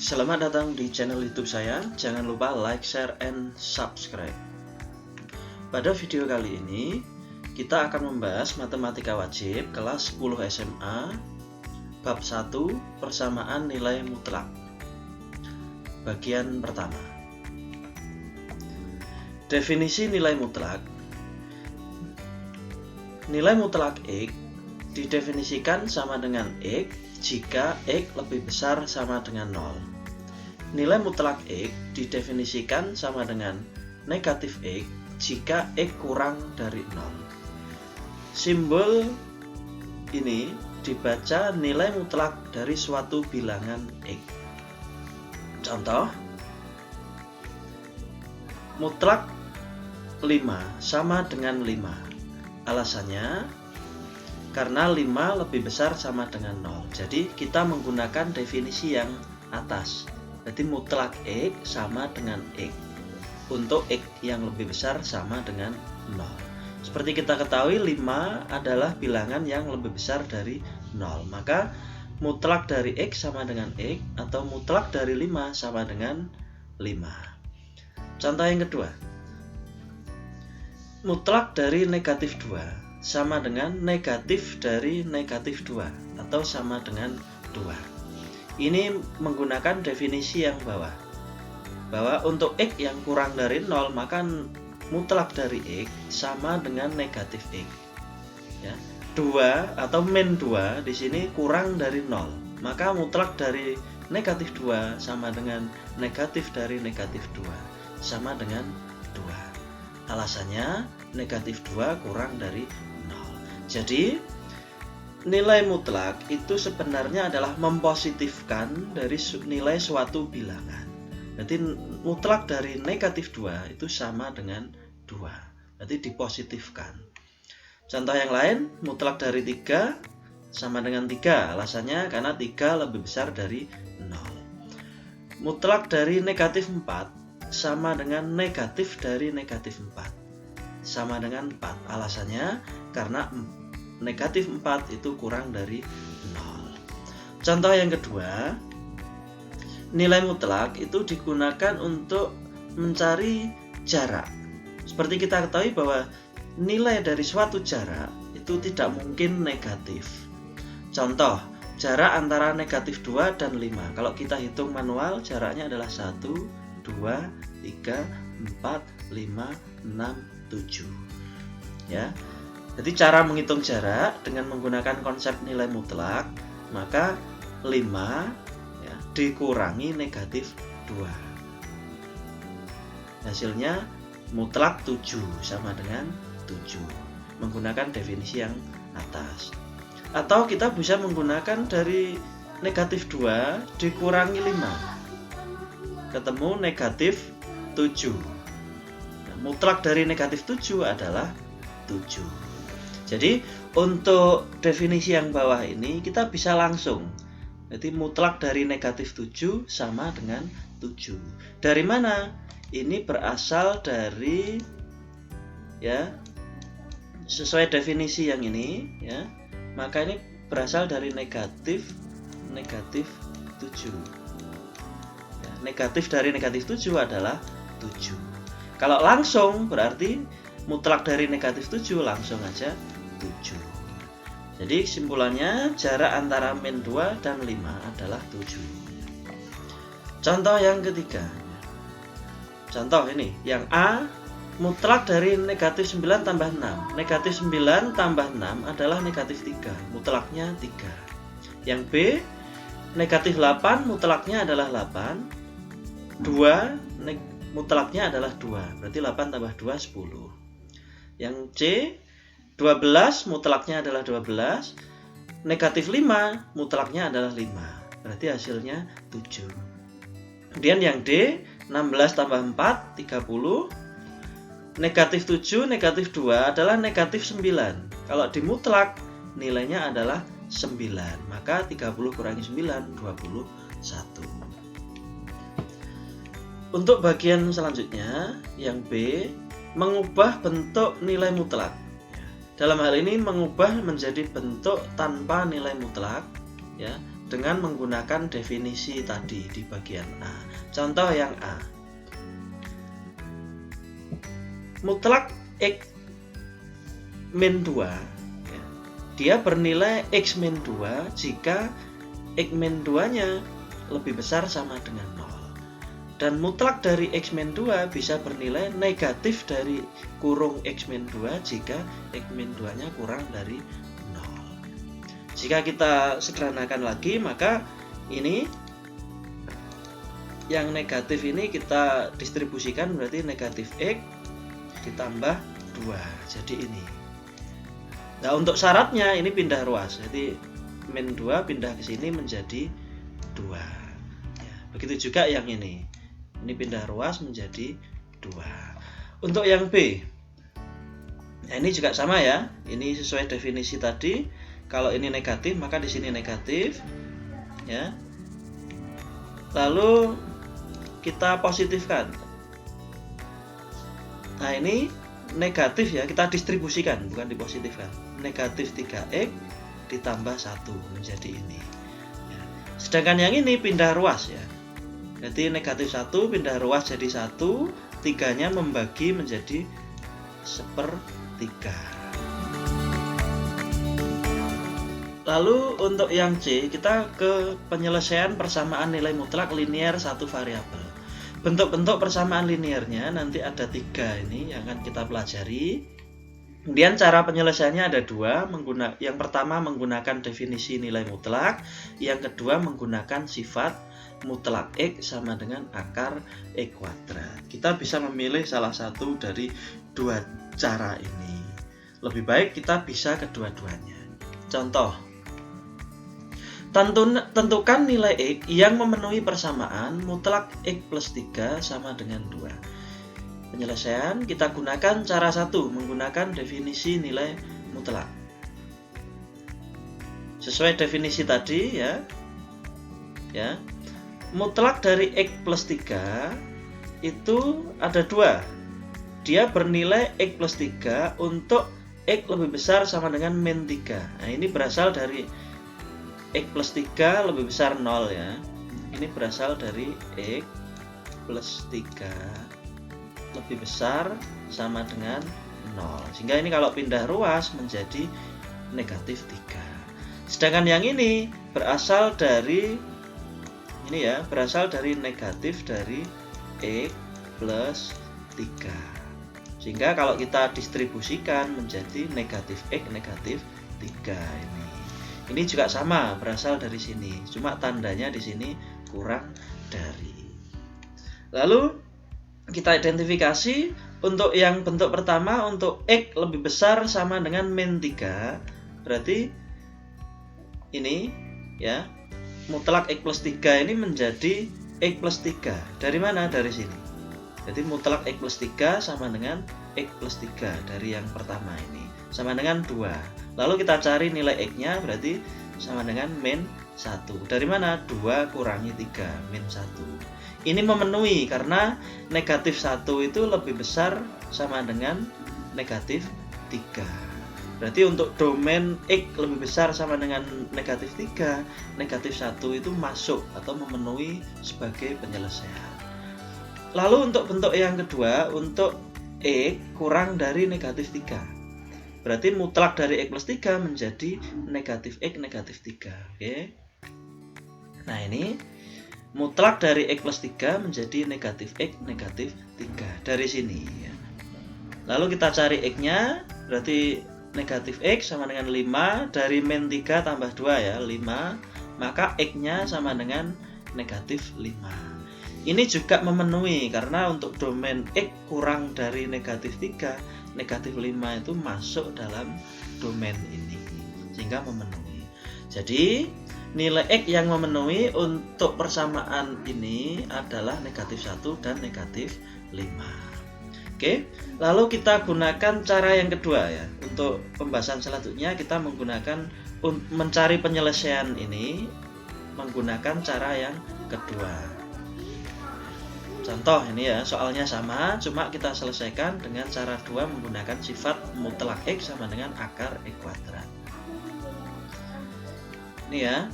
Selamat datang di channel YouTube saya. Jangan lupa like, share, and subscribe. Pada video kali ini, kita akan membahas matematika wajib kelas 10 SMA, bab 1, persamaan nilai mutlak. Bagian pertama. Definisi nilai mutlak. Nilai mutlak X didefinisikan sama dengan X jika X lebih besar sama dengan 0. Nilai mutlak X didefinisikan sama dengan negatif X jika X kurang dari 0. Simbol ini dibaca nilai mutlak dari suatu bilangan X. Contoh, mutlak 5 sama dengan 5. Alasannya, karena 5 lebih besar sama dengan 0. Jadi kita menggunakan definisi yang atas. Jadi mutlak X sama dengan X. Untuk X yang lebih besar sama dengan 0. Seperti kita ketahui 5 adalah bilangan yang lebih besar dari 0. Maka mutlak dari X sama dengan X atau mutlak dari 5 sama dengan 5. Contoh yang kedua. Mutlak dari negatif 2 sama dengan negatif dari negatif 2 atau sama dengan 2. Ini menggunakan definisi yang bawah, bahwa untuk X yang kurang dari 0 maka mutlak dari X sama dengan negatif X. Ya, 2 atau min 2 di sini kurang dari 0, maka mutlak dari negatif 2 sama dengan negatif dari negatif 2 sama dengan 2. Alasannya negatif 2 kurang dari 0. Jadi nilai mutlak itu sebenarnya adalah mempositifkan dari nilai suatu bilangan. Jadi mutlak dari negatif 2 itu sama dengan 2. Berarti dipositifkan. Contoh yang lain, mutlak dari 3 sama dengan 3. Alasannya karena 3 lebih besar dari 0. Mutlak dari negatif 4 sama dengan negatif dari negatif 4 sama dengan 4. Alasannya karena negatif 4 itu kurang dari 0. Contoh yang kedua, nilai mutlak itu digunakan untuk mencari jarak. Seperti kita ketahui bahwa nilai dari suatu jarak itu tidak mungkin negatif. Contoh, jarak antara negatif 2 dan 5. Kalau kita hitung manual, jaraknya adalah 1, 2, 3, 4, 5, 6, 7. Ya. Jadi cara menghitung jarak dengan menggunakan konsep nilai mutlak, maka 5 ya, dikurangi negatif 2. Hasilnya mutlak 7 sama dengan 7. Menggunakan definisi yang atas. Atau kita bisa menggunakan dari negatif 2 dikurangi 5. Ketemu negatif 7. Nah, mutlak dari negatif 7 adalah 7. Jadi untuk definisi yang bawah ini kita bisa langsung. Jadi mutlak dari negatif 7 sama dengan 7. Dari mana? Ini berasal dari, ya, sesuai definisi yang ini, ya. Maka ini berasal dari negatif 7. Negatif dari negatif 7 adalah 7. Kalau langsung berarti mutlak dari negatif 7 langsung aja 7. Jadi kesimpulannya jarak antara min 2 dan 5 adalah 7. Contoh yang ketiga. Contoh ini, yang A, mutlak dari negatif 9 tambah 6. Negatif 9 tambah 6 adalah negatif 3. Mutlaknya 3. Yang B, negatif 8 mutlaknya adalah 8. 2 mutlaknya adalah 2. Berarti 8 tambah 2, 10. Yang C, 12 mutlaknya adalah 12. Negatif 5 mutlaknya adalah 5. Berarti hasilnya 7. Kemudian yang D, 16 tambah 4, 30. Negatif 7, negatif 2 adalah negatif 9. Kalau dimutlak nilainya adalah 9. Maka 30 kurangi 9, 21. Untuk bagian selanjutnya, yang B, mengubah bentuk nilai mutlak. Dalam hal ini mengubah menjadi bentuk tanpa nilai mutlak, ya, dengan menggunakan definisi tadi di bagian A. Contoh yang A. Mutlak X min 2 ya, dia bernilai X min 2 jika X min 2 nya lebih besar sama dengan 0. Dan mutlak dari X min 2 bisa bernilai negatif dari kurung X min 2 jika X min 2 nya kurang dari 0. Jika kita sederhanakan lagi, maka ini yang negatif ini kita distribusikan, berarti negatif X ditambah 2. Jadi ini. Nah, untuk syaratnya ini pindah ruas. Jadi min 2 pindah ke sini menjadi 2. Ya, begitu juga yang ini. Ini pindah ruas menjadi 2. Untuk yang B, nah ini juga sama ya. Ini sesuai definisi tadi. Kalau ini negatif, maka di sini negatif. Ya. Lalu kita positifkan. Nah ini negatif ya, kita distribusikan, bukan dipositifkan. Negatif 3X ditambah 1 menjadi ini. Ya. Sedangkan yang ini pindah ruas ya. Jadi negatif 1 pindah ruas jadi 1, 3-nya membagi menjadi 1/3. Lalu untuk yang C, kita ke penyelesaian persamaan nilai mutlak linier satu variabel. Bentuk-bentuk persamaan linearnya nanti ada 3 ini yang akan kita pelajari. Kemudian cara penyelesaiannya ada 2. Yang pertama menggunakan definisi nilai mutlak, yang kedua menggunakan sifat mutlak X sama dengan akar X kuadrat. Kita bisa memilih salah satu dari 2 cara ini. Lebih baik kita bisa kedua-duanya. Contoh, tentukan nilai X yang memenuhi persamaan mutlak X plus 3 sama dengan 2. Penyelesaian kita gunakan cara 1, menggunakan definisi nilai mutlak. Sesuai definisi tadi ya. Mutlak dari X plus 3 itu ada 2. Dia bernilai X plus 3 untuk X lebih besar sama dengan min 3. Nah ini berasal dari X plus 3 lebih besar 0 ya. Ini berasal dari X plus 3 lebih besar sama dengan 0. Sehingga ini kalau pindah ruas menjadi negatif 3. Sedangkan yang ini berasal dari negatif dari X plus 3. Sehingga kalau kita distribusikan menjadi negatif X negatif 3 ini. Ini juga sama, berasal dari sini. Cuma tandanya di sini kurang dari. Lalu kita identifikasi untuk yang bentuk pertama, untuk X lebih besar sama dengan min 3. Berarti ini ya, mutlak X plus 3 ini menjadi X plus 3. Dari mana? Dari sini. Jadi mutlak X plus 3 sama dengan X plus 3 dari yang pertama ini. Sama dengan 2. Lalu kita cari nilai X-nya, berarti sama dengan min 1. Dari mana? 2 kurangi 3, min 1. Ini memenuhi karena negatif 1 itu lebih besar sama dengan negatif 3. Berarti untuk domain X lebih besar sama dengan negatif 3, negatif 1 itu masuk atau memenuhi sebagai penyelesaian. Lalu untuk bentuk yang kedua, untuk X kurang dari negatif 3. Berarti mutlak dari X plus 3 menjadi negatif X negatif 3. Oke. Nah ini mutlak dari X plus 3 menjadi negatif X negatif 3. Dari sini ya. Lalu kita cari X-nya, berarti negatif X sama dengan 5. Dari min 3 tambah 2 ya, 5. Maka X-nya sama dengan negatif 5. Ini juga memenuhi karena untuk domain X kurang dari negatif 3, negatif 5 itu masuk dalam domain ini, sehingga memenuhi. Jadi nilai X yang memenuhi untuk persamaan ini adalah negatif 1 dan negatif 5. Oke, lalu kita gunakan cara yang kedua ya. Untuk pembahasan selanjutnya kita menggunakan mencari penyelesaian ini menggunakan cara yang kedua. Contoh ini ya, soalnya sama, cuma kita selesaikan dengan cara 2 menggunakan sifat mutlak X sama dengan akar X kuadrat. Ini ya.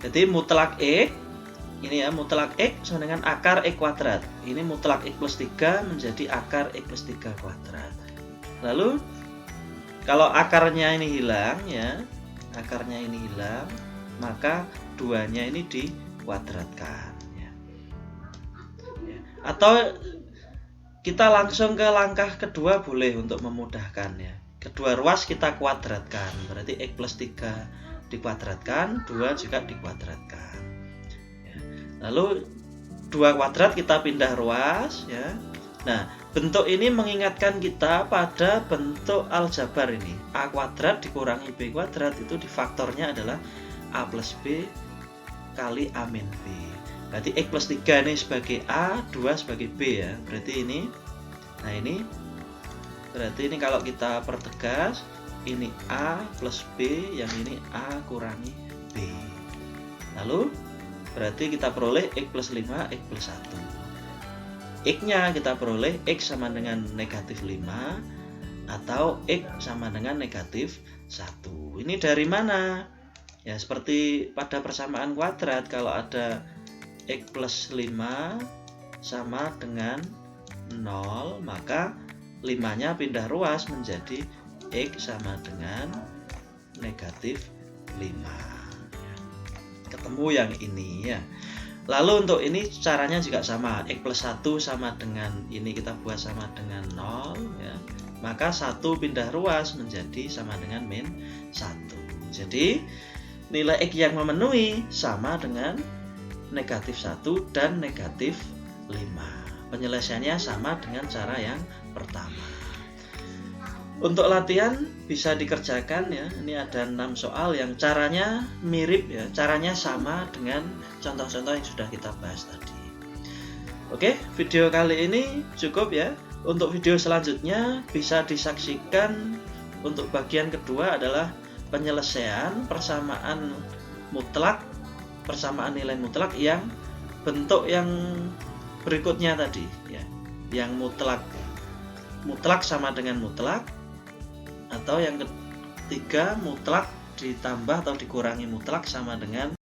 Jadi mutlak X, ini ya, mutlak X sama dengan akar X kuadrat. Ini mutlak X plus 3 menjadi akar X plus 3 kuadrat. Lalu kalau akarnya ini hilang ya, akarnya ini hilang, maka 2-nya ini dikuadratkan ya. Atau kita langsung ke langkah kedua boleh untuk memudahkan ya. Kedua ruas kita kuadratkan, berarti X plus 3 dikuadratkan, 2 juga dikuadratkan ya. Lalu 2 kuadrat kita pindah ruas ya. Nah, bentuk ini mengingatkan kita pada bentuk aljabar ini. A kuadrat dikurangi B kuadrat itu difaktornya adalah A plus B kali A min B. Berarti X plus 3 ini sebagai A, 2 sebagai B ya. Berarti ini, nah ini, berarti ini kalau kita pertegas, ini A plus B, yang ini A kurangi B. Lalu berarti kita peroleh X plus 5, X plus 1. X-nya kita peroleh X sama dengan negatif 5 atau X sama dengan negatif 1. Ini dari mana? Ya seperti pada persamaan kuadrat, kalau ada X plus 5 sama dengan 0, maka 5-nya pindah ruas menjadi X sama dengan negatif 5. Ketemu yang ini ya. Lalu untuk ini caranya juga sama. X plus 1 sama dengan ini kita buat sama dengan 0 ya. Maka 1 pindah ruas menjadi sama dengan min 1. Jadi nilai X yang memenuhi sama dengan negatif 1 dan negatif 5. Penyelesaiannya sama dengan cara yang pertama. Untuk latihan bisa dikerjakan ya. Ini ada 6 soal yang caranya mirip ya, caranya sama dengan contoh-contoh yang sudah kita bahas tadi. Oke, video kali ini cukup ya. Untuk video selanjutnya bisa disaksikan. Untuk bagian kedua adalah penyelesaian persamaan mutlak, persamaan nilai mutlak yang bentuk yang berikutnya tadi ya. Yang mutlak sama dengan mutlak, atau yang ketiga mutlak ditambah atau dikurangi mutlak sama dengan